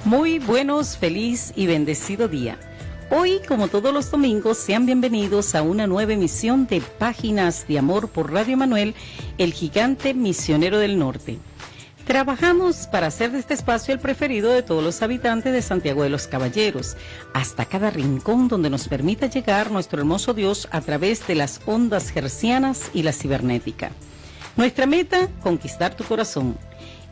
Muy buenos, feliz y bendecido día. Hoy, como todos los domingos, sean bienvenidos a una nueva emisión de Páginas de Amor por Radio Emanuel, el gigante misionero del norte. Trabajamos para hacer de este espacio el preferido de todos los habitantes de Santiago de los Caballeros, hasta cada rincón donde nos permita llegar nuestro hermoso Dios a través de las ondas hercianas y la cibernética. Nuestra meta, conquistar tu corazón.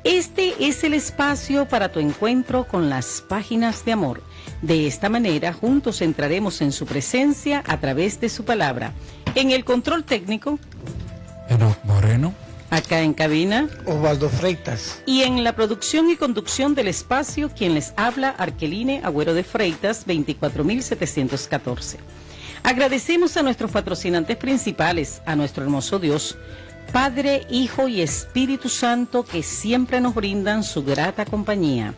Este es el espacio para tu encuentro con las páginas de amor. De esta manera, juntos entraremos en su presencia a través de su palabra. En el control técnico, Enoc Moreno. Acá en cabina, Osvaldo Freitas. Y en la producción y conducción del espacio, quien les habla, Arqueline Agüero de Freitas, 24714. Agradecemos a nuestros patrocinantes principales, a nuestro hermoso Dios, Padre, Hijo y Espíritu Santo, que siempre nos brindan su grata compañía.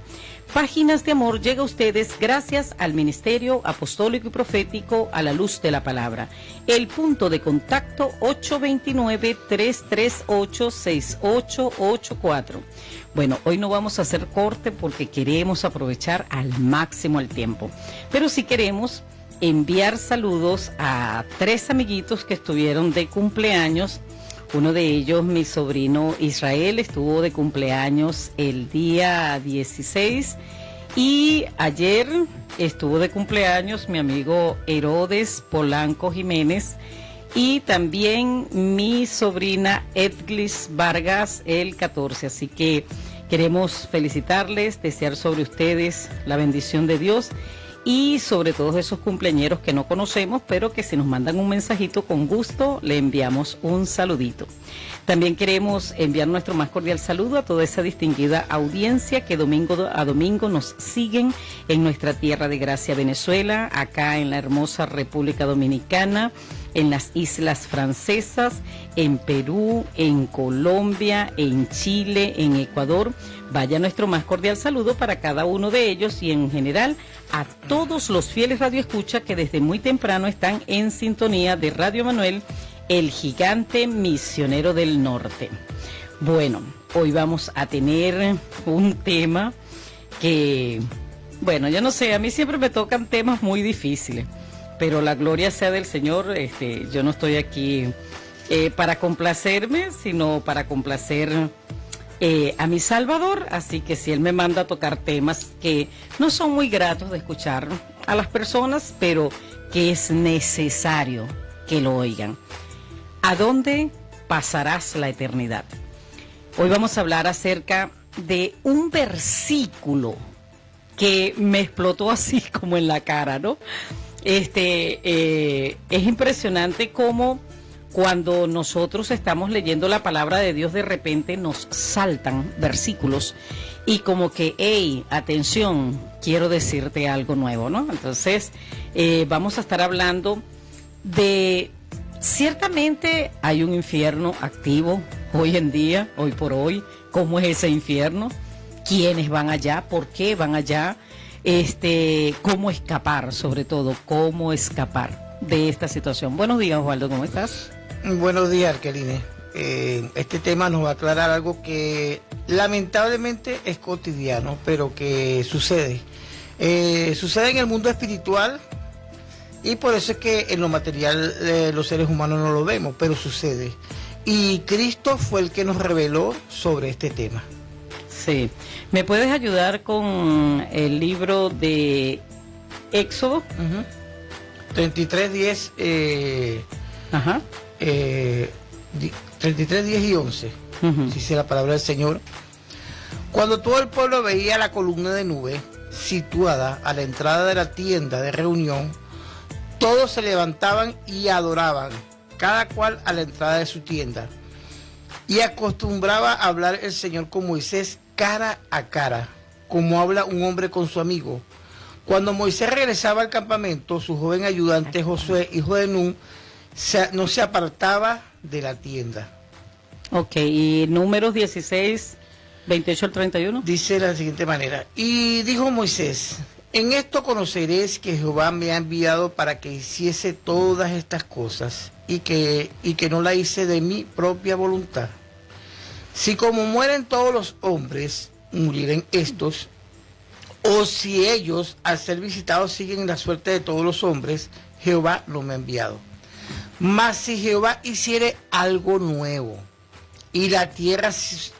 Páginas de Amor llega a ustedes gracias al Ministerio Apostólico y Profético a la Luz de la Palabra. El punto de contacto 829-338-6884. Bueno, hoy no vamos a hacer corte porque queremos aprovechar al máximo el tiempo. Pero sí queremos enviar saludos a 3 amiguitos que estuvieron de cumpleaños. Uno de ellos, mi sobrino Israel, estuvo de cumpleaños el día 16 y ayer estuvo de cumpleaños mi amigo Herodes Polanco Jiménez y también mi sobrina Edglis Vargas el 14. Así que queremos felicitarles, desear sobre ustedes la bendición de Dios y sobre todos esos cumpleañeros que no conocemos, pero que si nos mandan un mensajito con gusto, le enviamos un saludito. También queremos enviar nuestro más cordial saludo a toda esa distinguida audiencia que domingo a domingo nos siguen en nuestra tierra de gracia Venezuela, acá en la hermosa República Dominicana, en las Islas Francesas, en Perú, en Colombia, en Chile, en Ecuador. Vaya nuestro más cordial saludo para cada uno de ellos y en general a todos los fieles radioescuchas que desde muy temprano están en sintonía de Radio Emanuel, el gigante misionero del norte. Bueno, hoy vamos a tener un tema que, bueno, yo no sé, a mí siempre me tocan temas muy difíciles, pero la gloria sea del Señor. Yo no estoy aquí para complacerme, sino para complacer a mi Salvador, así que si Él me manda a tocar temas que no son muy gratos de escuchar a las personas, pero que es necesario que lo oigan. ¿A dónde pasarás la eternidad? Hoy vamos a hablar acerca de un versículo que me explotó así como en la cara, ¿no? Es impresionante cómo cuando nosotros estamos leyendo la palabra de Dios, de repente nos saltan versículos y como que, hey, atención, quiero decirte algo nuevo, ¿no? Entonces, vamos a estar hablando de, ciertamente hay un infierno activo hoy en día, hoy por hoy. ¿Cómo es ese infierno? ¿Quiénes van allá? ¿Por qué van allá? ¿Cómo escapar? Sobre todo, ¿cómo escapar de esta situación? Buenos días, Osvaldo, ¿cómo estás? Buenos días, Arqueline. Este tema nos va a aclarar algo que lamentablemente es cotidiano, pero que sucede. Sucede en el mundo espiritual y por eso es que en lo material los seres humanos no lo vemos, pero sucede. Y Cristo fue el que nos reveló sobre este tema. Sí. ¿Me puedes ayudar con el libro de Éxodo? 33:10. Ajá. 33:10 y 11. Dice la palabra del Señor. Cuando todo el pueblo veía la columna de nube situada a la entrada de la tienda de reunión, todos se levantaban y adoraban, cada cual a la entrada de su tienda. Y acostumbraba a hablar el Señor con Moisés cara a cara, como habla un hombre con su amigo. Cuando Moisés regresaba al campamento, su joven ayudante Josué, hijo de Nun, no se apartaba de la tienda. Ok, y números 16, 28 al 31. Dice de la siguiente manera: y dijo Moisés, en esto conoceréis que Jehová me ha enviado para que hiciese todas estas cosas, y que no la hice de mi propia voluntad. Si como mueren todos los hombres, murieren estos, O si ellos, al ser visitados, siguen la suerte de todos los hombres, Jehová no me ha enviado. Mas si Jehová hiciere algo nuevo, y la tierra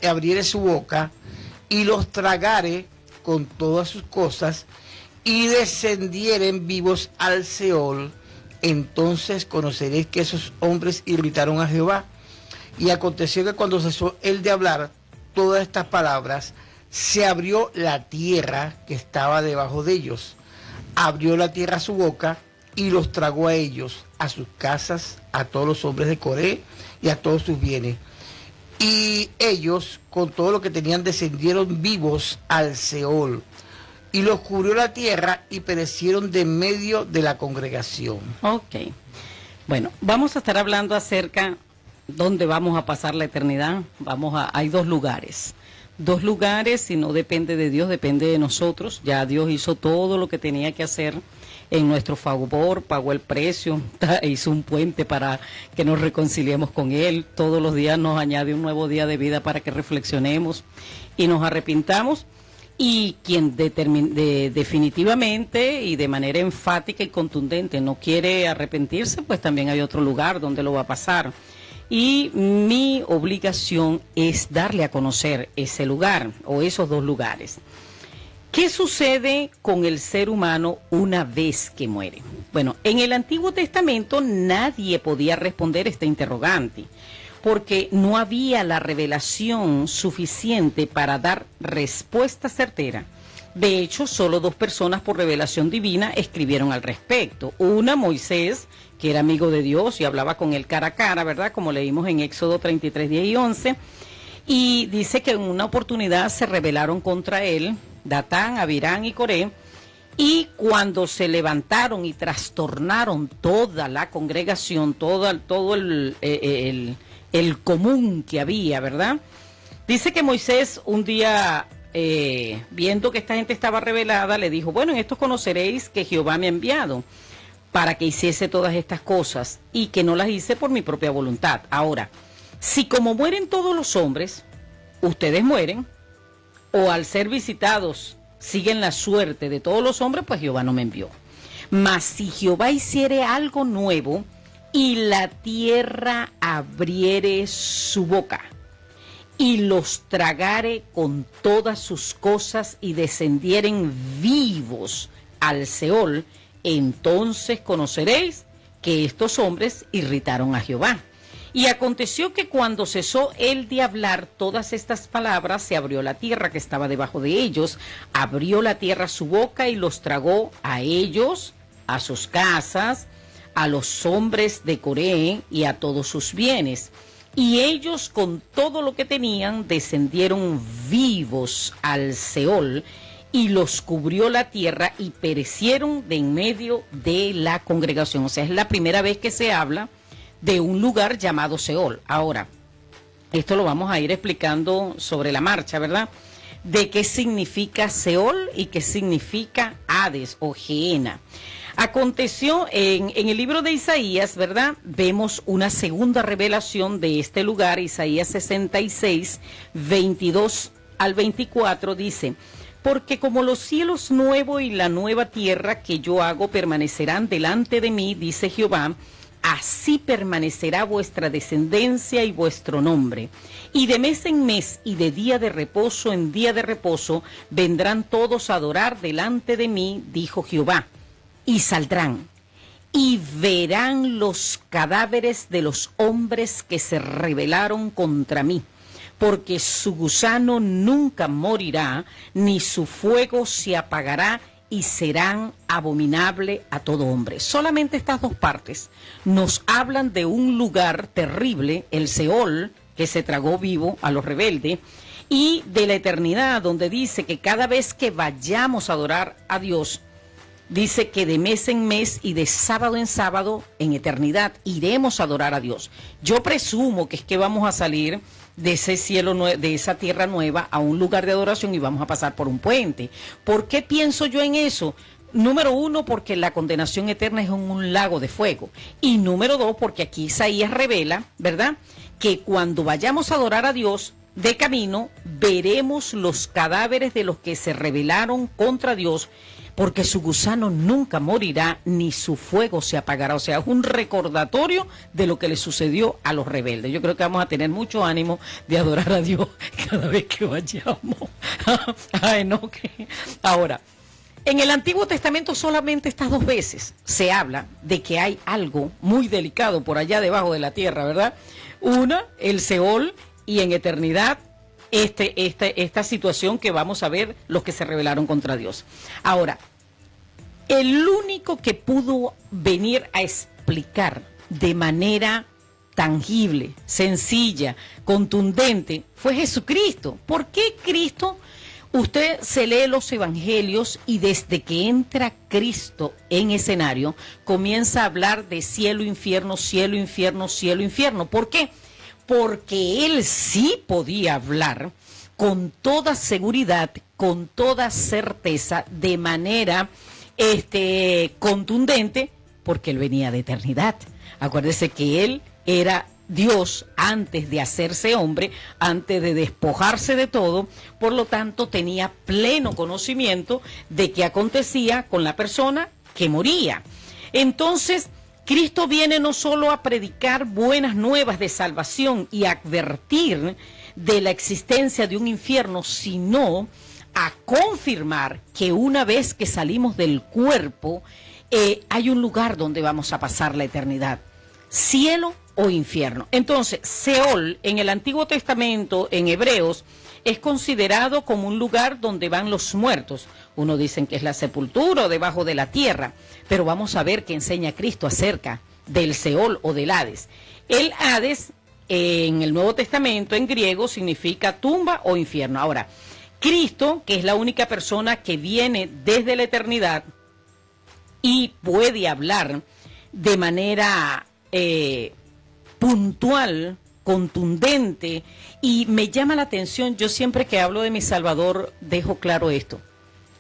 abriere su boca, y los tragare con todas sus cosas, y descendieren vivos al Seol, entonces conoceréis que esos hombres irritaron a Jehová. Y aconteció que cuando cesó él de hablar todas estas palabras, se abrió la tierra que estaba debajo de ellos. Abrió la tierra su boca y los tragó a ellos, a sus casas, a todos los hombres de Coré y a todos sus bienes. Y ellos, con todo lo que tenían, descendieron vivos al Seol. Y los cubrió la tierra y perecieron de en medio de la congregación. Ok. Bueno, vamos a estar hablando acerca dónde vamos a pasar la eternidad. Hay dos lugares. Dos lugares, y no depende de Dios, depende de nosotros. Ya Dios hizo todo lo que tenía que hacer en nuestro favor, pagó el precio, hizo un puente para que nos reconciliemos con Él. Todos los días nos añade un nuevo día de vida para que reflexionemos y nos arrepintamos. Y quien definitivamente y de manera enfática y contundente no quiere arrepentirse, pues también hay otro lugar donde lo va a pasar. Y mi obligación es darle a conocer ese lugar o esos dos lugares. ¿Qué sucede con el ser humano una vez que muere? Bueno, en el Antiguo Testamento nadie podía responder esta interrogante, porque no había la revelación suficiente para dar respuesta certera. De hecho, solo 2 personas por revelación divina escribieron al respecto. Una, Moisés, que era amigo de Dios y hablaba con él cara a cara, ¿verdad? Como leímos en Éxodo 33, 10 y 11. Y dice que en una oportunidad se rebelaron contra él, Datán, Abirán y Coré, y cuando se levantaron y trastornaron toda la congregación, todo el común que había, ¿verdad? Dice que Moisés un día, viendo que esta gente estaba rebelada, le dijo, bueno, en esto conoceréis que Jehová me ha enviado para que hiciese todas estas cosas y que no las hice por mi propia voluntad. Ahora, si como mueren todos los hombres, ustedes mueren, o al ser visitados siguen la suerte de todos los hombres, pues Jehová no me envió. Mas si Jehová hiciere algo nuevo, y la tierra abriere su boca, y los tragare con todas sus cosas, y descendieren vivos al Seol, entonces conoceréis que estos hombres irritaron a Jehová. Y aconteció que cuando cesó él de hablar todas estas palabras, se abrió la tierra que estaba debajo de ellos, abrió la tierra su boca y los tragó a ellos, a sus casas, a los hombres de Coré y a todos sus bienes. Y ellos con todo lo que tenían descendieron vivos al Seol, y los cubrió la tierra y perecieron de en medio de la congregación. O sea, es la primera vez que se habla de un lugar llamado Seol. Ahora, esto lo vamos a ir explicando sobre la marcha, ¿verdad? De qué significa Seol y qué significa Hades o Gehenna. Aconteció en el libro de Isaías, ¿verdad? Vemos una segunda revelación de este lugar. Isaías 66, 22 al 24 dice: porque como los cielos nuevos y la nueva tierra que yo hago permanecerán delante de mí, dice Jehová, así permanecerá vuestra descendencia y vuestro nombre. Y de mes en mes y de día de reposo en día de reposo vendrán todos a adorar delante de mí, dijo Jehová. Y saldrán y verán los cadáveres de los hombres que se rebelaron contra mí, porque su gusano nunca morirá, ni su fuego se apagará, y serán abominable a todo hombre. Solamente estas dos partes nos hablan de un lugar terrible, el Seol, que se tragó vivo a los rebeldes, y de la eternidad, donde dice que cada vez que vayamos a adorar a Dios, dice que de mes en mes y de sábado en sábado, en eternidad, iremos a adorar a Dios. Yo presumo que es que vamos a salir de ese cielo, de esa tierra nueva, a un lugar de adoración y vamos a pasar por un puente. ¿Por qué pienso yo en eso? Número 1, porque la condenación eterna es en un lago de fuego. Y número 2, porque aquí Isaías revela, ¿verdad?, que cuando vayamos a adorar a Dios, de camino veremos los cadáveres de los que se rebelaron contra Dios, porque su gusano nunca morirá, ni su fuego se apagará. O sea, es un recordatorio de lo que le sucedió a los rebeldes. Yo creo que vamos a tener mucho ánimo de adorar a Dios cada vez que vayamos a Enoch. Ahora, en el Antiguo Testamento solamente estas 2 veces se habla de que hay algo muy delicado por allá debajo de la tierra, ¿verdad? Una, el Seol, y en eternidad esta situación que vamos a ver los que se rebelaron contra Dios. Ahora, el único que pudo venir a explicar de manera tangible, sencilla, contundente, fue Jesucristo. ¿Por qué Cristo? Usted se lee los evangelios y desde que entra Cristo en escenario, comienza a hablar de cielo, infierno, cielo, infierno, cielo, infierno. ¿Por qué? Porque él sí podía hablar con toda seguridad, con toda certeza, de manera contundente, porque él venía de eternidad. Acuérdese que él era Dios antes de hacerse hombre, antes de despojarse de todo, por lo tanto tenía pleno conocimiento de qué acontecía con la persona que moría. Entonces, Cristo viene no solo a predicar buenas nuevas de salvación y a advertir de la existencia de un infierno, sino a confirmar que una vez que salimos del cuerpo, hay un lugar donde vamos a pasar la eternidad, cielo o infierno. Entonces, Seol en el Antiguo Testamento, en Hebreos, es considerado como un lugar donde van los muertos. Uno dicen que es la sepultura o debajo de la tierra, pero vamos a ver qué enseña Cristo acerca del Seol o del Hades. El Hades, en el Nuevo Testamento, en griego, significa tumba o infierno. Ahora, Cristo, que es la única persona que viene desde la eternidad y puede hablar de manera puntual, contundente, y me llama la atención, yo siempre que hablo de mi Salvador dejo claro esto: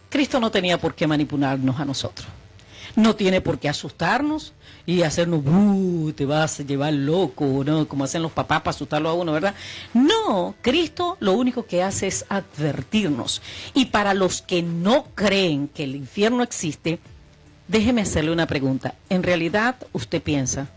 Cristo no tenía por qué manipularnos a nosotros, no tiene por qué asustarnos y hacernos, te vas a llevar loco, ¿no? Como hacen los papás para asustarlo a uno, ¿verdad? No, Cristo lo único que hace es advertirnos. Y para los que no creen que el infierno existe, déjeme hacerle una pregunta. ¿En realidad usted piensa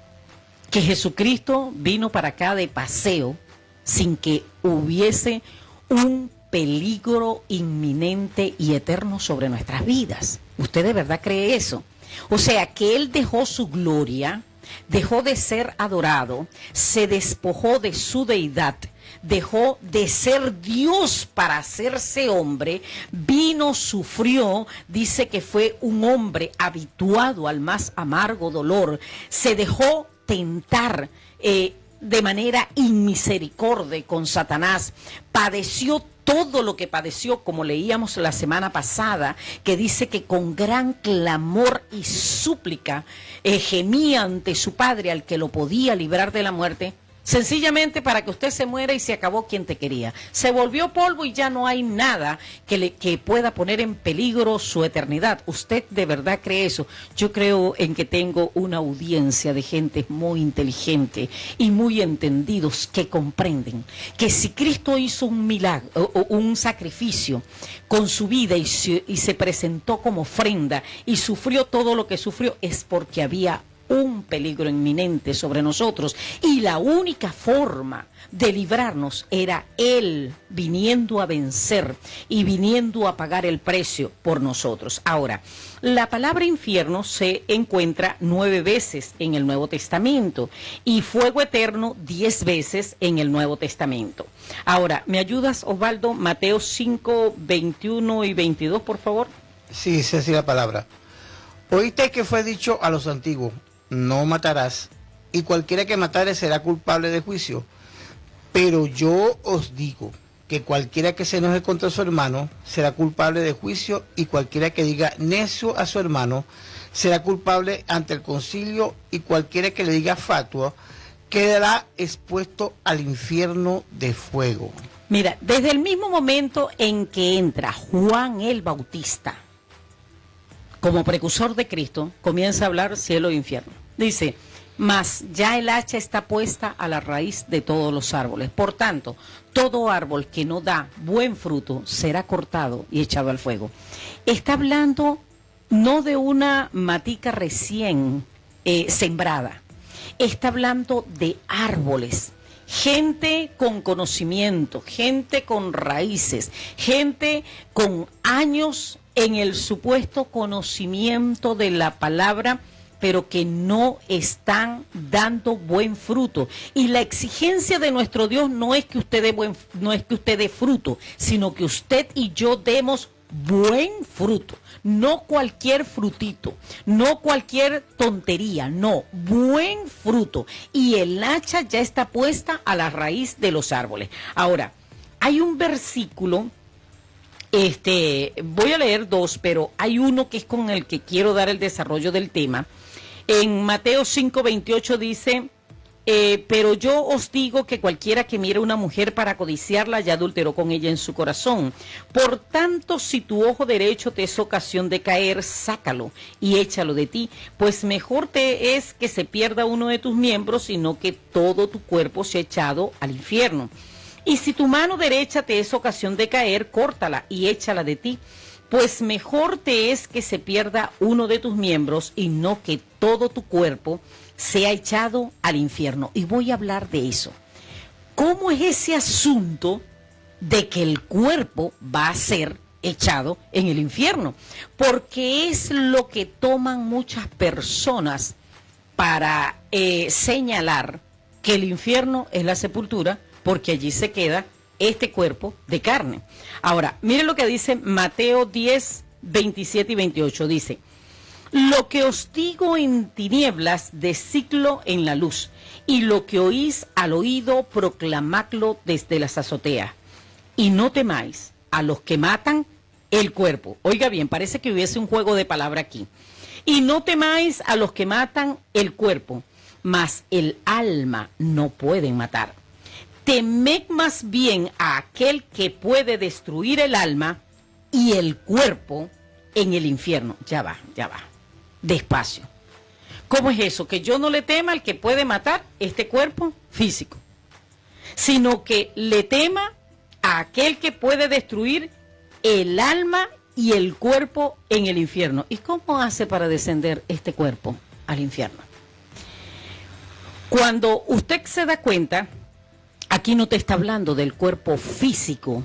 que Jesucristo vino para acá de paseo sin que hubiese un peligro inminente y eterno sobre nuestras vidas? ¿Usted de verdad cree eso? O sea, que Él dejó su gloria, dejó de ser adorado, se despojó de su deidad, dejó de ser Dios para hacerse hombre, vino, sufrió, dice que fue un hombre habituado al más amargo dolor, se dejó tentar de manera inmisericordia con Satanás, padeció todo lo que padeció, como leíamos la semana pasada, que dice que con gran clamor y súplica gemía ante su Padre, al que lo podía librar de la muerte, sencillamente para que usted se muera y se acabó quien te quería. Se volvió polvo y ya no hay nada que pueda poner en peligro su eternidad. ¿Usted de verdad cree eso? Yo creo en que tengo una audiencia de gente muy inteligente y muy entendidos que comprenden que si Cristo hizo un milagro o un sacrificio con su vida y se presentó como ofrenda y sufrió todo lo que sufrió, es porque había un peligro inminente sobre nosotros, y la única forma de librarnos era Él viniendo a vencer y viniendo a pagar el precio por nosotros. Ahora, la palabra infierno se encuentra 9 veces en el Nuevo Testamento y fuego eterno 10 veces en el Nuevo Testamento. Ahora, ¿me ayudas, Osvaldo? Mateo 5, 21 y 22, por favor. Sí, dice así la palabra. Oíste que fue dicho a los antiguos: no matarás, y cualquiera que matare será culpable de juicio. Pero yo os digo que cualquiera que se enoje contra su hermano será culpable de juicio, y cualquiera que diga necio a su hermano será culpable ante el concilio, y cualquiera que le diga fatuo quedará expuesto al infierno de fuego. Mira, desde el mismo momento en que entra Juan el Bautista como precursor de Cristo, comienza a hablar cielo e infierno. Dice, mas ya el hacha está puesta a la raíz de todos los árboles. Por tanto, todo árbol que no da buen fruto será cortado y echado al fuego. Está hablando no de una matica recién sembrada, está hablando de árboles. Gente con conocimiento, gente con raíces, gente con años en el supuesto conocimiento de la palabra, pero que no están dando buen fruto. Y la exigencia de nuestro Dios no es que usted dé fruto, sino que usted y yo demos buen fruto. No cualquier frutito, no cualquier tontería, no, buen fruto. Y el hacha ya está puesta a la raíz de los árboles. Ahora, hay un versículo, voy a leer dos, pero hay uno que es con el que quiero dar el desarrollo del tema. En Mateo 5:28 dice, pero yo os digo que cualquiera que mire a una mujer para codiciarla ya adulteró con ella en su corazón. Por tanto, si tu ojo derecho te es ocasión de caer, sácalo y échalo de ti, pues mejor te es que se pierda uno de tus miembros, sino que todo tu cuerpo sea echado al infierno. Y si tu mano derecha te es ocasión de caer, córtala y échala de ti, pues mejor te es que se pierda uno de tus miembros y no que todo tu cuerpo sea echado al infierno. Y voy a hablar de eso. ¿Cómo es ese asunto de que el cuerpo va a ser echado en el infierno? Porque es lo que toman muchas personas para señalar que el infierno es la sepultura, porque allí se queda este cuerpo de carne. Ahora, miren lo que dice Mateo 10, 27 y 28. Dice, lo que os digo en tinieblas, decidlo en la luz, y lo que oís al oído, proclamadlo desde las azoteas. Y no temáis a los que matan el cuerpo. Oiga bien, parece que hubiese un juego de palabra aquí. Y no temáis a los que matan el cuerpo, mas el alma no pueden matar. Temed más bien a aquel que puede destruir el alma y el cuerpo en el infierno. Ya va. Despacio. ¿Cómo es eso? Que yo no le tema al que puede matar este cuerpo físico, sino que le tema a aquel que puede destruir el alma y el cuerpo en el infierno. ¿Y cómo hace para descender este cuerpo al infierno? Cuando usted se da cuenta, aquí no te está hablando del cuerpo físico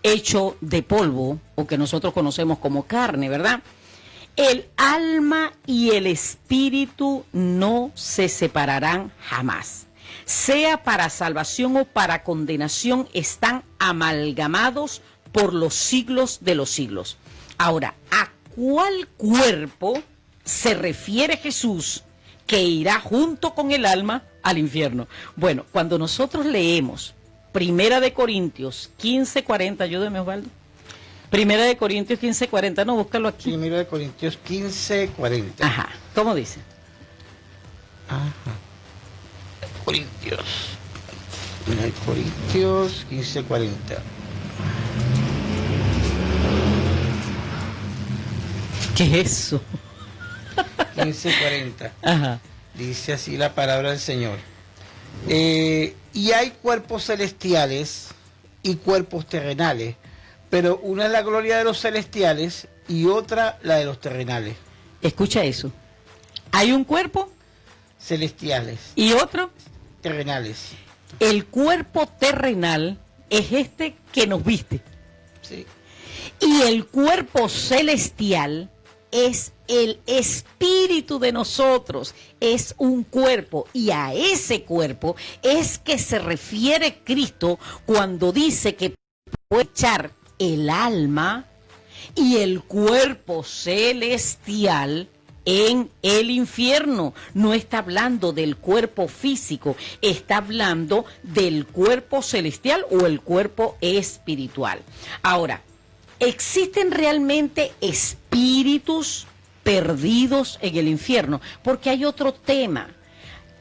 hecho de polvo, o que nosotros conocemos como carne, ¿verdad? El alma y el espíritu no se separarán jamás. Sea para salvación o para condenación, están amalgamados por los siglos de los siglos. Ahora, ¿a cuál cuerpo se refiere Jesús que irá junto con el alma al infierno? Bueno, cuando nosotros leemos Primera de Corintios 15:40, ayúdeme Osvaldo. Primera de Corintios 15:40, no, búscalo aquí. Primera de Corintios 15:40. Ajá, ¿cómo dice? Ajá. Corintios. Primera de Corintios 15:40. ¿Qué es eso? 15:40. Ajá. Dice así la palabra del Señor. Y hay cuerpos celestiales y cuerpos terrenales, pero una es la gloria de los celestiales y otra la de los terrenales. Escucha eso. Hay un cuerpo Celestiales. y otro. Terrenales. El cuerpo terrenal es este que nos viste. Sí. Y el cuerpo celestial es el espíritu de nosotros, es un cuerpo, y a ese cuerpo es que se refiere Cristo cuando dice que puede echar el alma y el cuerpo celestial en el infierno. No está hablando del cuerpo físico, está hablando del cuerpo celestial o el cuerpo espiritual. Ahora, ¿existen realmente espíritus perdidos en el infierno? Porque hay otro tema.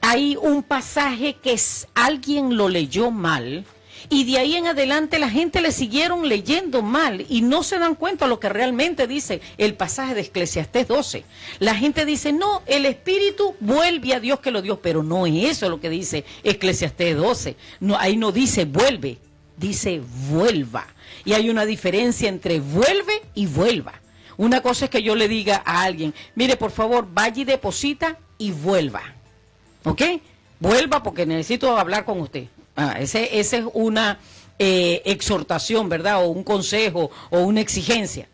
Hay un pasaje que alguien lo leyó mal Y de ahí en adelante la gente le siguieron leyendo mal y no se dan cuenta de lo que realmente dice el pasaje de Eclesiastés 12. La gente dice, no, el espíritu vuelve a Dios que lo dio, pero no es eso lo que dice Eclesiastés 12. No, ahí no dice vuelve, dice vuelva. Y hay una diferencia entre vuelve y vuelva. Una cosa es que yo le diga a alguien, mire, por favor, vaya y deposita y vuelva. ¿Ok? Vuelva porque necesito hablar con usted. Ese es una exhortación, ¿verdad? O un consejo o una exigencia.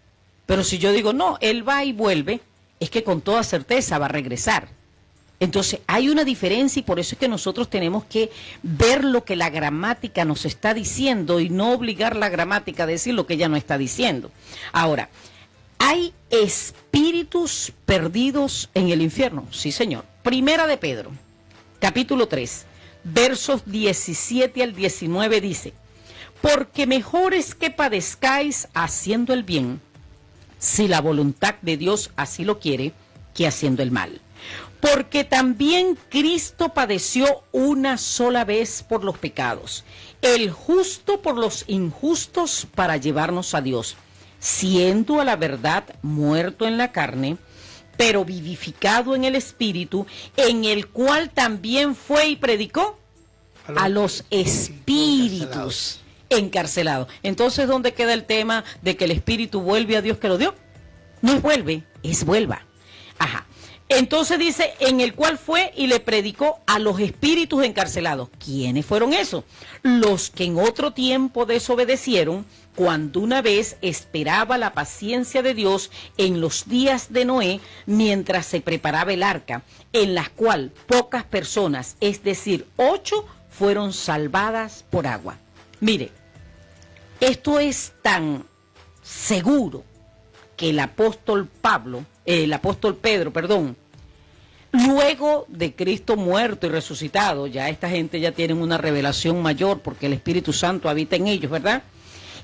Pero si yo digo, no, él va y vuelve, es que con toda certeza va a regresar. Entonces hay una diferencia y por eso es que nosotros tenemos que ver lo que la gramática nos está diciendo y no obligar la gramática a decir lo que ella no está diciendo. Ahora, ¿hay espíritus perdidos en el infierno? Sí, señor. Primera de Pedro, capítulo 3. Versos 17 al 19 dice, porque mejor es que padezcáis haciendo el bien, si la voluntad de Dios así lo quiere, que haciendo el mal. Porque también Cristo padeció una sola vez por los pecados, el justo por los injustos para llevarnos a Dios, siendo a la verdad muerto en la carne, pero vivificado en el Espíritu, en el cual también fue y predicó a los espíritus encarcelados. Entonces, ¿dónde queda el tema de que el Espíritu vuelve a Dios que lo dio? No es vuelve, es vuelva. Ajá. Entonces dice, en el cual fue y le predicó a los espíritus encarcelados. ¿Quiénes fueron esos? Los que en otro tiempo desobedecieron, cuando una vez esperaba la paciencia de Dios en los días de Noé, mientras se preparaba el arca, en la cual pocas personas, es decir, 8, fueron salvadas por agua. Mire, esto es tan seguro que el apóstol Pedro, luego de Cristo muerto y resucitado, ya esta gente ya tienen una revelación mayor porque el Espíritu Santo habita en ellos, ¿verdad?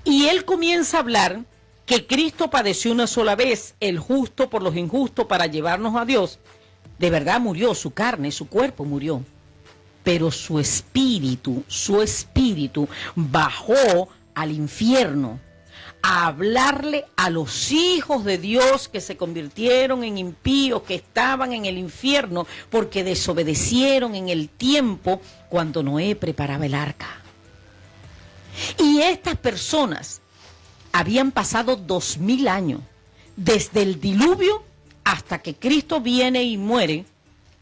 Y él comienza a hablar que Cristo padeció una sola vez, el justo por los injustos para llevarnos a Dios. De verdad murió, su carne, su cuerpo murió. Pero su espíritu bajó al infierno a hablarle a los hijos de Dios que se convirtieron en impíos, que estaban en el infierno porque desobedecieron en el tiempo cuando Noé preparaba el arca. Y estas personas habían pasado 2000 años, desde el diluvio hasta que Cristo viene y muere,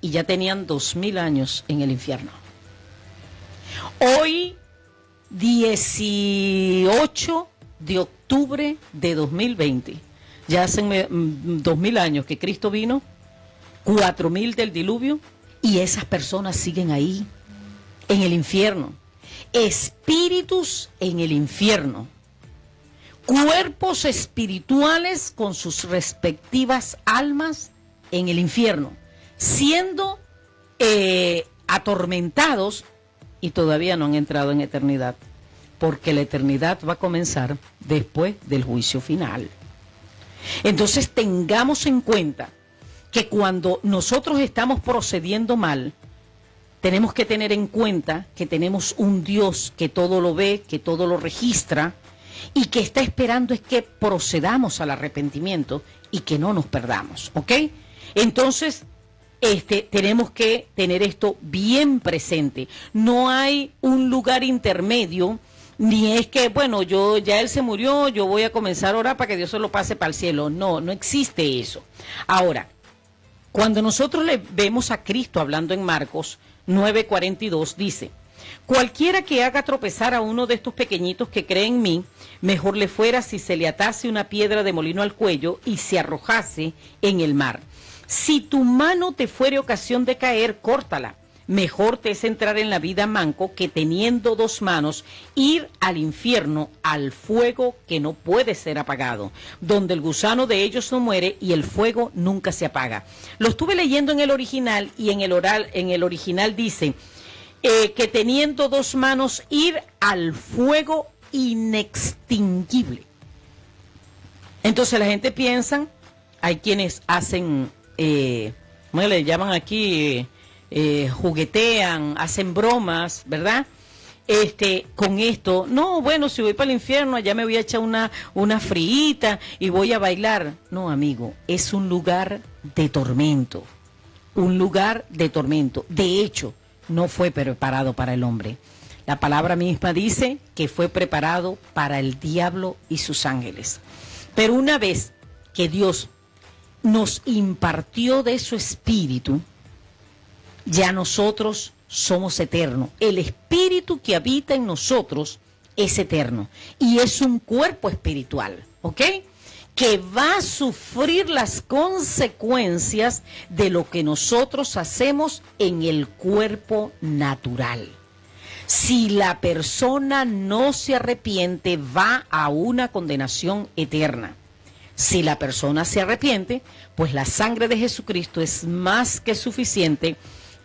y ya tenían 2000 años en el infierno. Hoy, 18 de octubre de 2020, ya hacen 2000 años que Cristo vino, 4000 del diluvio, y esas personas siguen ahí, en el infierno. Espíritus en el infierno. Cuerpos espirituales con sus respectivas almas en el infierno, siendo atormentados y todavía no han entrado en eternidad, porque la eternidad va a comenzar después del juicio final. Entonces tengamos en cuenta que cuando nosotros estamos procediendo mal, tenemos que tener en cuenta que tenemos un Dios que todo lo ve, que todo lo registra y que está esperando es que procedamos al arrepentimiento y que no nos perdamos, ¿ok? Entonces, tenemos que tener esto bien presente. No hay un lugar intermedio, ni es que, bueno, ya él se murió, yo voy a comenzar a orar para que Dios se lo pase para el cielo. No, no existe eso. Ahora, cuando nosotros le vemos a Cristo hablando en Marcos 9:42, dice, cualquiera que haga tropezar a uno de estos pequeñitos que cree en mí, mejor le fuera si se le atase una piedra de molino al cuello y se arrojase en el mar. Si tu mano te fuere ocasión de caer, córtala. Mejor te es entrar en la vida manco que teniendo 2 manos ir al infierno, al fuego que no puede ser apagado, donde el gusano de ellos no muere y el fuego nunca se apaga. Lo estuve leyendo en el original y en el original dice que teniendo 2 manos ir al fuego inextinguible. Entonces la gente piensa, hay quienes hacen, ¿cómo le llaman aquí? Juguetean, hacen bromas, ¿verdad? con esto, no, bueno, si voy para el infierno, allá me voy a echar una friita y voy a bailar. No, amigo, es un lugar de tormento, un lugar de tormento. De hecho, no fue preparado para el hombre. La palabra misma dice que fue preparado para el diablo y sus ángeles. Pero una vez que Dios nos impartió de su espíritu, ya nosotros somos eternos. El espíritu que habita en nosotros es eterno y es un cuerpo espiritual, ¿ok? Que va a sufrir las consecuencias de lo que nosotros hacemos en el cuerpo natural. Si la persona no se arrepiente, va a una condenación eterna. Si la persona se arrepiente, pues la sangre de Jesucristo es más que suficiente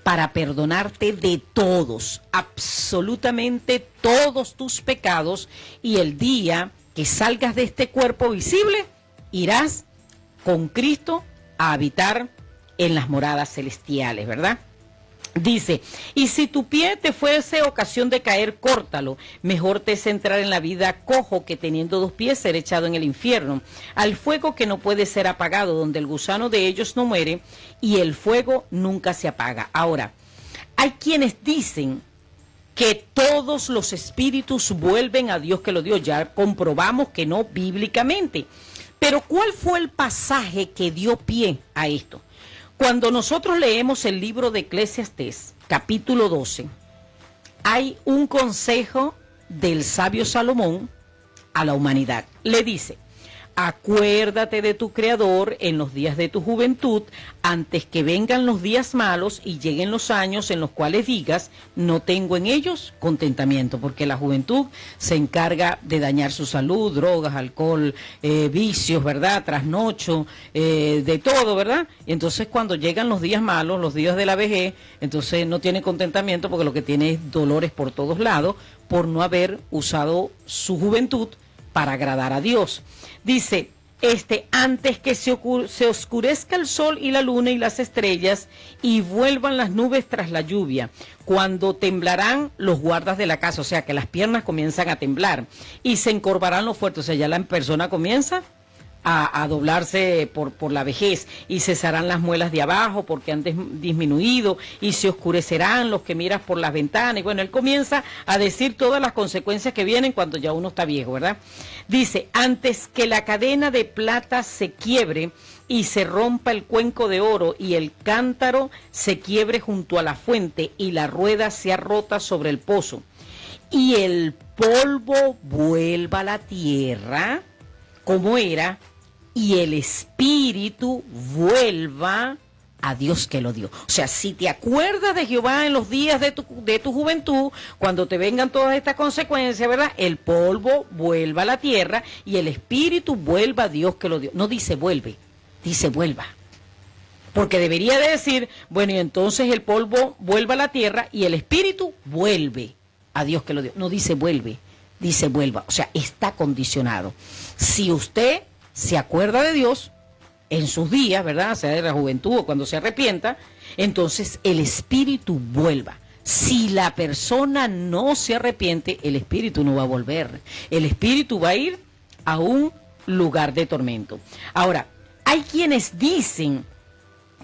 para perdonarte de todos, absolutamente todos tus pecados, y el día que salgas de este cuerpo visible, irás con Cristo a habitar en las moradas celestiales, ¿verdad? Dice, y si tu pie te fuese ocasión de caer, córtalo. Mejor te es entrar en la vida cojo que teniendo 2 pies ser echado en el infierno, al fuego que no puede ser apagado, donde el gusano de ellos no muere y el fuego nunca se apaga. Ahora, hay quienes dicen que todos los espíritus vuelven a Dios que lo dio. Ya comprobamos que no bíblicamente. Pero ¿cuál fue el pasaje que dio pie a esto? Cuando nosotros leemos el libro de Eclesiastés, capítulo 12, hay un consejo del sabio Salomón a la humanidad. Le dice, acuérdate de tu Creador en los días de tu juventud, antes que vengan los días malos y lleguen los años en los cuales digas, no tengo en ellos contentamiento, porque la juventud se encarga de dañar su salud, drogas, alcohol, vicios, ¿verdad? Trasnocho, de todo, ¿verdad? Y entonces cuando llegan los días malos, los días de la vejez, entonces no tiene contentamiento porque lo que tiene es dolores por todos lados por no haber usado su juventud para agradar a Dios. Dice, antes que se oscurezca el sol y la luna y las estrellas y vuelvan las nubes tras la lluvia, cuando temblarán los guardas de la casa, o sea que las piernas comienzan a temblar y se encorvarán los fuertes, o sea ya la persona comienza a doblarse por la vejez, y cesarán las muelas de abajo porque han disminuido, y se oscurecerán los que miras por las ventanas. Y bueno, él comienza a decir todas las consecuencias que vienen cuando ya uno está viejo, ¿verdad? Dice, antes que la cadena de plata se quiebre y se rompa el cuenco de oro y el cántaro se quiebre junto a la fuente y la rueda sea rota sobre el pozo y el polvo vuelva a la tierra como era, y el espíritu vuelva a Dios que lo dio. O sea, si te acuerdas de Jehová en los días de tu juventud, cuando te vengan todas estas consecuencias, ¿verdad? El polvo vuelva a la tierra y el espíritu vuelva a Dios que lo dio. No dice vuelve, dice vuelva. Porque debería de decir, bueno, y entonces el polvo vuelva a la tierra y el espíritu vuelve a Dios que lo dio. No dice vuelve, dice vuelva. O sea, está condicionado. Si usted se acuerda de Dios en sus días, ¿verdad? Sea de la juventud o cuando se arrepienta, entonces el espíritu vuelva. Si la persona no se arrepiente, el espíritu no va a volver. El espíritu va a ir a un lugar de tormento. Ahora, hay quienes dicen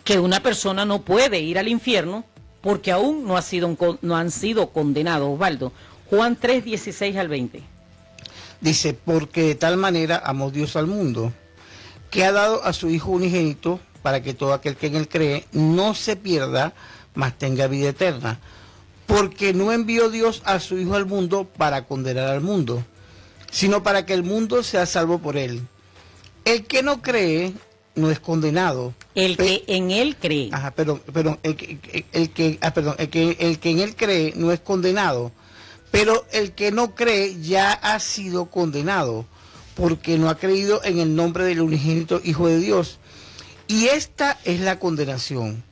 que una persona no puede ir al infierno porque aún no han sido condenados, Osvaldo. Juan 3, 16 al 20. Dice, porque de tal manera amó Dios al mundo, que ha dado a su Hijo unigénito, para que todo aquel que en él cree no se pierda, mas tenga vida eterna. Porque no envió Dios a su Hijo al mundo para condenar al mundo, sino para que el mundo sea salvo por él. El que no cree no es condenado. El que en él cree. Ajá, el que en él cree no es condenado. Pero el que no cree ya ha sido condenado, porque no ha creído en el nombre del unigénito Hijo de Dios. Y esta es la condenación,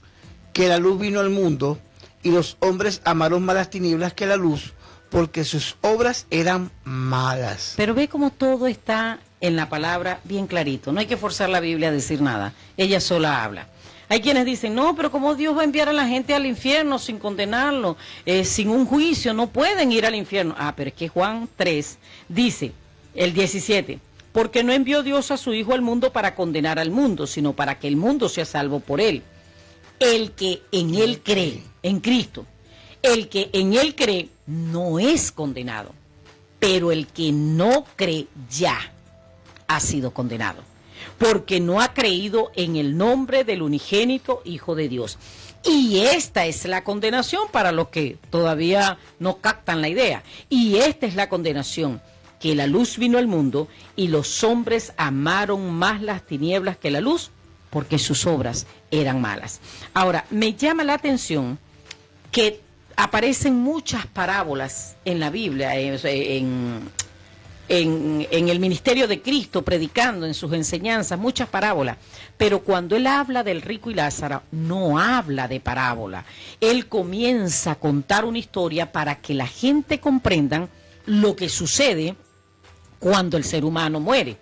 que la luz vino al mundo, y los hombres amaron más las tinieblas que la luz, porque sus obras eran malas. Pero ve cómo todo está en la palabra bien clarito. No hay que forzar la Biblia a decir nada. Ella sola habla. Hay quienes dicen, no, pero ¿cómo Dios va a enviar a la gente al infierno sin condenarlo? Sin un juicio, no pueden ir al infierno. Ah, pero es que Juan 3 dice, el 17, porque no envió Dios a su Hijo al mundo para condenar al mundo, sino para que el mundo sea salvo por él. El que en él cree, en Cristo, el que en él cree no es condenado, pero el que no cree ya ha sido condenado, porque no ha creído en el nombre del unigénito Hijo de Dios. Y esta es la condenación para los que todavía no captan la idea. Y esta es la condenación, que la luz vino al mundo y los hombres amaron más las tinieblas que la luz, porque sus obras eran malas. Ahora, me llama la atención que aparecen muchas parábolas en la Biblia, en el ministerio de Cristo, predicando en sus enseñanzas, muchas parábolas. Pero cuando él habla del rico y Lázaro, no habla de parábola. Él comienza a contar una historia para que la gente comprenda lo que sucede cuando el ser humano muere.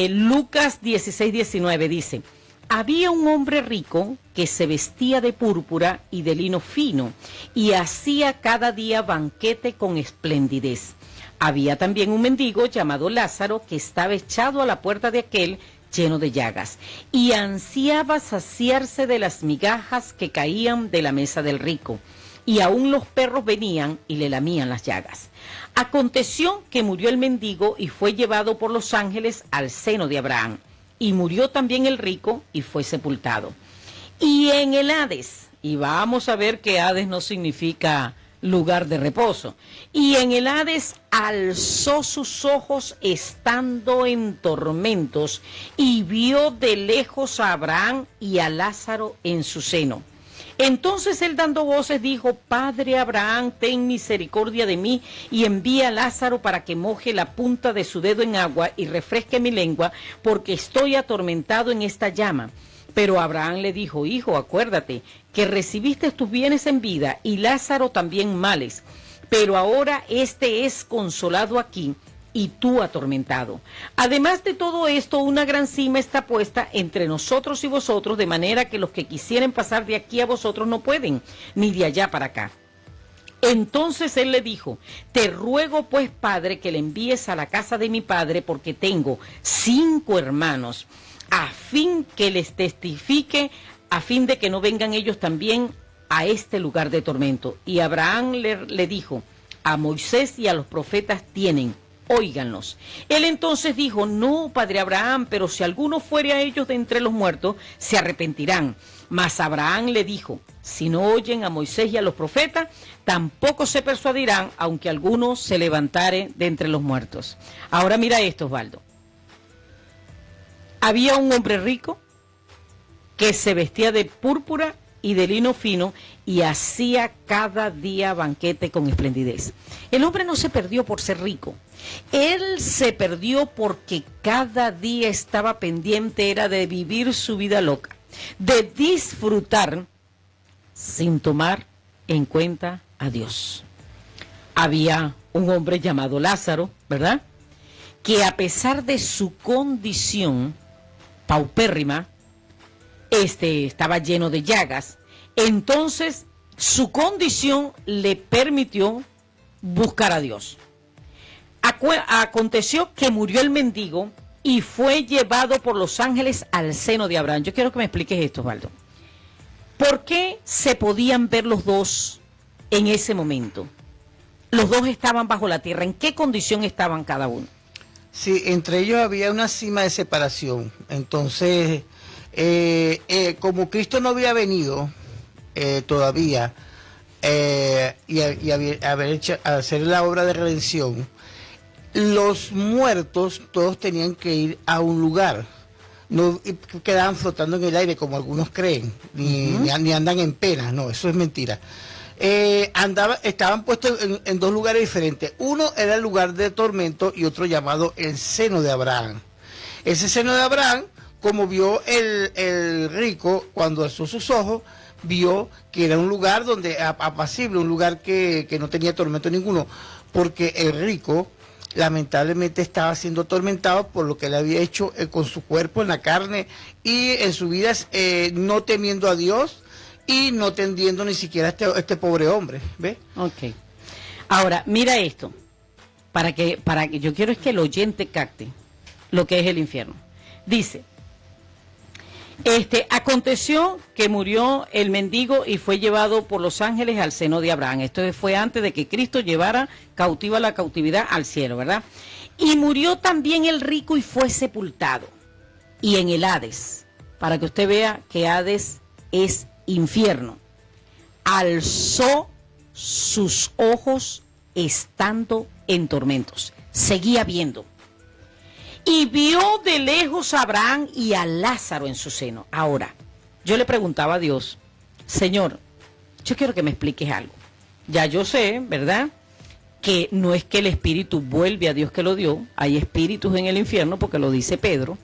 Lucas 16:19 dice, había un hombre rico que se vestía de púrpura y de lino fino y hacía cada día banquete con esplendidez. Había también un mendigo llamado Lázaro que estaba echado a la puerta de aquel lleno de llagas y ansiaba saciarse de las migajas que caían de la mesa del rico, y aún los perros venían y le lamían las llagas. Aconteció que murió el mendigo y fue llevado por los ángeles al seno de Abraham. Y murió también el rico y fue sepultado. Y en el Hades, y vamos a ver que Hades no significa lugar de reposo, y en el Hades alzó sus ojos estando en tormentos y vio de lejos a Abraham y a Lázaro en su seno. Entonces él, dando voces, dijo, Padre Abraham, ten misericordia de mí y envía a Lázaro para que moje la punta de su dedo en agua y refresque mi lengua, porque estoy atormentado en esta llama. Pero Abraham le dijo, hijo, acuérdate que recibiste tus bienes en vida y Lázaro también males, pero ahora este es consolado aquí y tú atormentado. Además de todo esto, una gran cima está puesta entre nosotros y vosotros, de manera que los que quisieren pasar de aquí a vosotros no pueden, ni de allá para acá. Entonces él le dijo, te ruego pues, Padre, que le envíes a la casa de mi padre, porque tengo 5 hermanos, a fin que les testifique, a fin de que no vengan ellos también a este lugar de tormento. Y Abraham le dijo, a Moisés y a los profetas tienen, óiganlos. Él entonces dijo, no, padre Abraham, pero si alguno fuere a ellos de entre los muertos, se arrepentirán. Mas Abraham le dijo, si no oyen a Moisés y a los profetas, tampoco se persuadirán, aunque alguno se levantare de entre los muertos. Ahora mira esto, Osvaldo. Había un hombre rico que se vestía de púrpura y de lino fino y hacía cada día banquete con esplendidez. El hombre no se perdió por ser rico. Él se perdió porque cada día estaba pendiente, era de vivir su vida loca, de disfrutar sin tomar en cuenta a Dios. Había un hombre llamado Lázaro, ¿verdad?, que a pesar de su condición paupérrima, estaba lleno de llagas. Entonces su condición le permitió buscar a Dios. Aconteció que murió el mendigo y fue llevado por los ángeles al seno de Abraham. Yo quiero que me expliques esto, Osvaldo. ¿Por qué se podían ver los dos en ese momento? Los dos estaban bajo la tierra. ¿En qué condición estaban cada uno? Sí, entre ellos había una cima de separación. Entonces, como Cristo no había venido todavía y hacer la obra de redención, los muertos todos tenían que ir a un lugar. No quedaban flotando en el aire como algunos creen, ni andan en penas. No, eso es mentira. Estaban puestos en 2 lugares diferentes. Uno era el lugar de tormento y otro llamado el seno de Abraham. Ese seno de Abraham, como vio el rico, cuando alzó sus ojos, vio que era un lugar donde apacible, un lugar que no tenía tormento ninguno, porque el rico lamentablemente estaba siendo atormentado por lo que él había hecho con su cuerpo en la carne y en su vida, no temiendo a Dios y no tendiendo ni siquiera a este pobre hombre, ¿ves? Ok. Ahora, mira esto, para que yo quiero es que el oyente capte lo que es el infierno. Dice, aconteció que murió el mendigo y fue llevado por los ángeles al seno de Abraham. Esto fue antes de que Cristo llevara cautiva la cautividad al cielo, ¿verdad? Y murió también el rico y fue sepultado. Y en el Hades, para que usted vea que Hades es infierno, alzó sus ojos estando en tormentos. Seguía viendo. Y vio de lejos a Abraham y a Lázaro en su seno. Ahora, yo le preguntaba a Dios, Señor, yo quiero que me expliques algo. Ya yo sé, ¿verdad?, que no es que el espíritu vuelve a Dios que lo dio. Hay espíritus en el infierno, porque lo dice Pedro.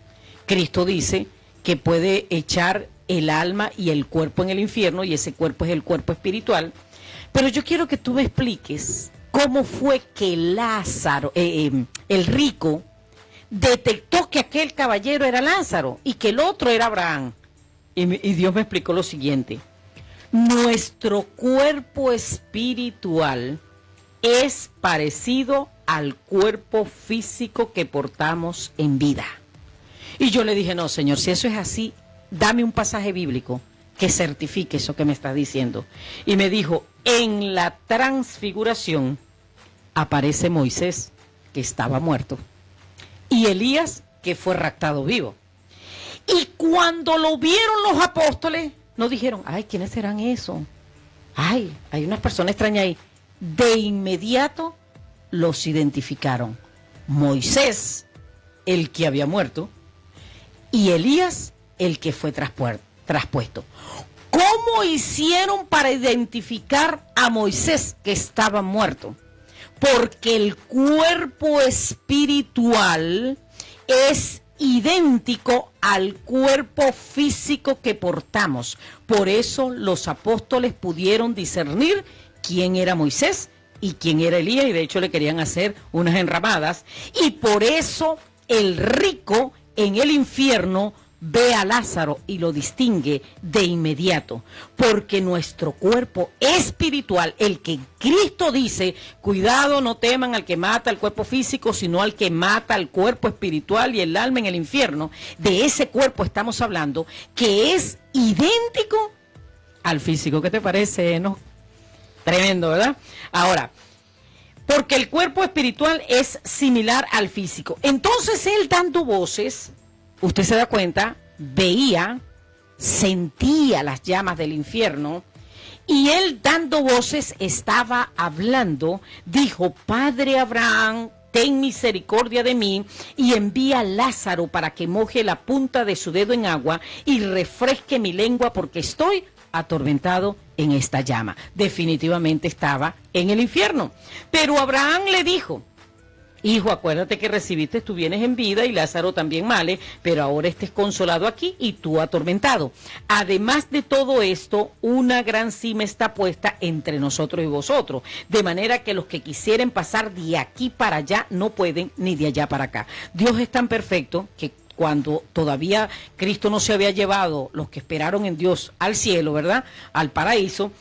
Cristo dice que puede echar el alma y el cuerpo en el infierno, y ese cuerpo es el cuerpo espiritual. Pero yo quiero que tú me expliques cómo fue que Lázaro, el rico, detectó que aquel caballero era Lázaro y que el otro era Abraham. Y Dios me explicó lo siguiente: nuestro cuerpo espiritual es parecido al cuerpo físico que portamos en vida. Y yo le dije, no, Señor, si eso es así, dame un pasaje bíblico que certifique eso que me estás diciendo. Y me dijo, en la transfiguración aparece Moisés, que estaba muerto, y Elías, que fue raptado vivo. Y cuando lo vieron los apóstoles, no dijeron, ay, ¿quiénes serán esos? Ay, hay unas personas extrañas ahí. De inmediato los identificaron. Moisés, el que había muerto, y Elías, el que fue traspuesto. ¿Cómo hicieron para identificar a Moisés, que estaba muerto? Porque el cuerpo espiritual es idéntico al cuerpo físico que portamos. Por eso los apóstoles pudieron discernir quién era Moisés y quién era Elías, y de hecho le querían hacer unas enramadas. Y por eso el rico en el infierno ve a Lázaro y lo distingue de inmediato, porque nuestro cuerpo espiritual, el que Cristo dice, cuidado, no teman al que mata el cuerpo físico, sino al que mata el cuerpo espiritual y el alma en el infierno. De ese cuerpo estamos hablando, que es idéntico al físico. ¿Qué te parece, no? Tremendo, ¿verdad? Ahora, porque el cuerpo espiritual es similar al físico. Entonces él, dando voces, usted se da cuenta, veía, sentía las llamas del infierno, y él, dando voces, estaba hablando. Dijo, Padre Abraham, ten misericordia de mí y envía a Lázaro para que moje la punta de su dedo en agua y refresque mi lengua, porque estoy atormentado en esta llama. Definitivamente estaba en el infierno. Pero Abraham le dijo, hijo, acuérdate que recibiste tus bienes en vida y Lázaro también males, pero ahora estés consolado aquí y tú atormentado. Además de todo esto, una gran cima está puesta entre nosotros y vosotros, de manera que los que quisieren pasar de aquí para allá no pueden, ni de allá para acá. Dios es tan perfecto que cuando todavía Cristo no se había llevado los que esperaron en Dios al cielo, ¿verdad?, al paraíso,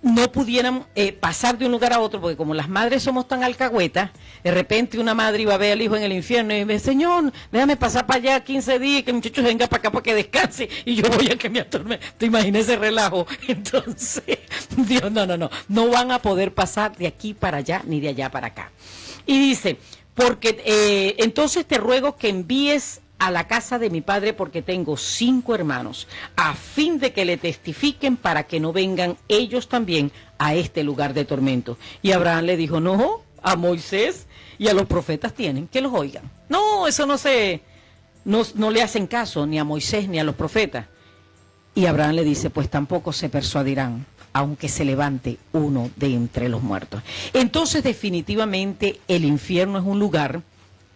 no pudieran pasar de un lugar a otro, porque como las madres somos tan alcahuetas, de repente una madre iba a ver al hijo en el infierno y me dice, Señor, déjame pasar para allá 15 días y que el muchacho venga para acá para que descanse y yo voy a que me atormente. ¿Te imaginas ese relajo? Entonces, Dios, no van a poder pasar de aquí para allá ni de allá para acá. Y dice, porque entonces te ruego que envíes a la casa de mi padre, porque tengo 5 hermanos, a fin de que le testifiquen para que no vengan ellos también a este lugar de tormento. Y Abraham le dijo, no, a Moisés y a los profetas tienen que los oigan. No, eso no le hacen caso ni a Moisés ni a los profetas. Y Abraham le dice, pues tampoco se persuadirán, aunque se levante uno de entre los muertos. Entonces, definitivamente, el infierno es un lugar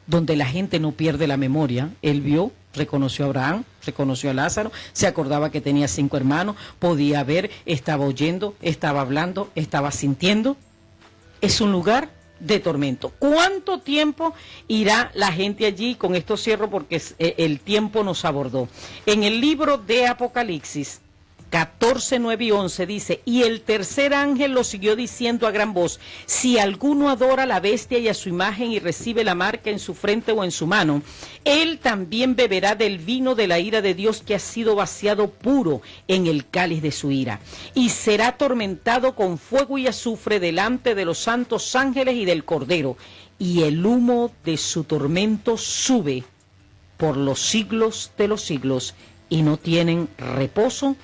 donde la gente no pierde la memoria. Él vio, reconoció a Abraham, reconoció a Lázaro, se acordaba que tenía 5 hermanos, podía ver, estaba oyendo, estaba hablando, estaba sintiendo. Es un lugar de tormento. ¿Cuánto tiempo irá la gente allí? Con esto cierro porque el tiempo nos abordó. En el libro de Apocalipsis 14, 9 y 11 dice: y el tercer ángel lo siguió diciendo a gran voz: si alguno adora a la bestia y a su imagen y recibe la marca en su frente o en su mano, él también beberá del vino de la ira de Dios, que ha sido vaciado puro en el cáliz de su ira, y será atormentado con fuego y azufre delante de los santos ángeles y del Cordero, y el humo de su tormento sube por los siglos de los siglos, y no tienen reposo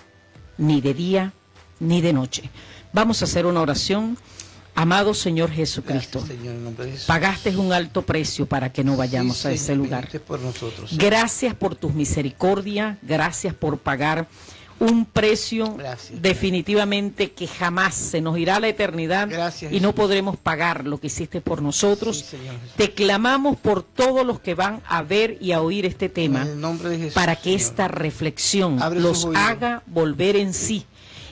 ni de día ni de noche. Vamos a hacer una oración. Amado Señor Jesucristo, Gracias, Señor, en nombre de Jesús. pagaste un alto precio para que no vayamos Sí, a ese Señor, lugar. viniste por nosotros. Gracias por tus misericordias, gracias por pagar un precio Gracias. definitivamente que jamás se nos irá a la eternidad. Gracias, y no Jesús. podremos pagar lo que hiciste por nosotros. Sí, Señor Jesús. Te clamamos por todos los que van a ver y a oír este tema, En el nombre de Jesús, para que Señor. esta reflexión Abre los sus oídos. haga volver en sí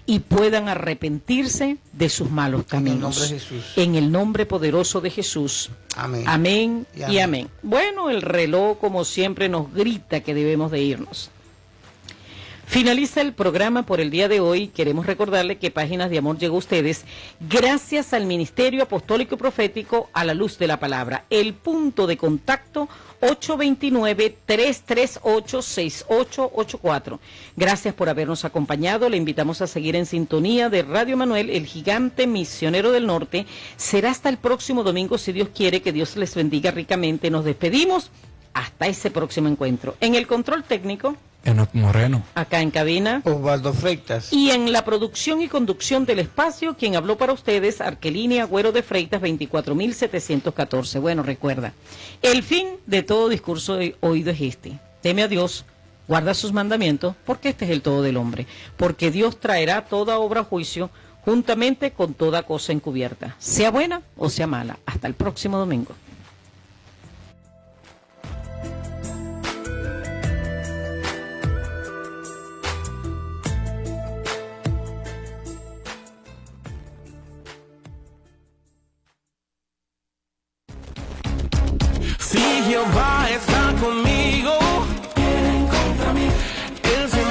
y puedan arrepentirse de sus malos caminos. En el nombre de Jesús. En el nombre poderoso de Jesús. Amén. Amén Y y amén. amén. Bueno, el reloj, como siempre, nos grita que debemos de irnos. Finaliza el programa por el día de hoy. Queremos recordarle que Páginas de Amor llegó a ustedes gracias al Ministerio Apostólico y Profético A la Luz de la Palabra. El punto de contacto 829-338-6884. Gracias por habernos acompañado. Le invitamos a seguir en sintonía de Radio Manuel, el gigante misionero del norte. Será hasta el próximo domingo, si Dios quiere. Que Dios les bendiga ricamente. Nos despedimos hasta ese próximo encuentro. En el control técnico, Enoc Moreno. acá en cabina, Osvaldo Freitas. y en la producción y conducción del espacio, quien habló para ustedes, Arquelini Agüero de Freitas, 24.714. Bueno, recuerda, el fin de todo discurso oído es este: teme a Dios, guarda sus mandamientos, porque este es el todo del hombre, porque Dios traerá toda obra a juicio, juntamente con toda cosa encubierta, sea buena o sea mala. Hasta el próximo domingo. Si Jehová está conmigo.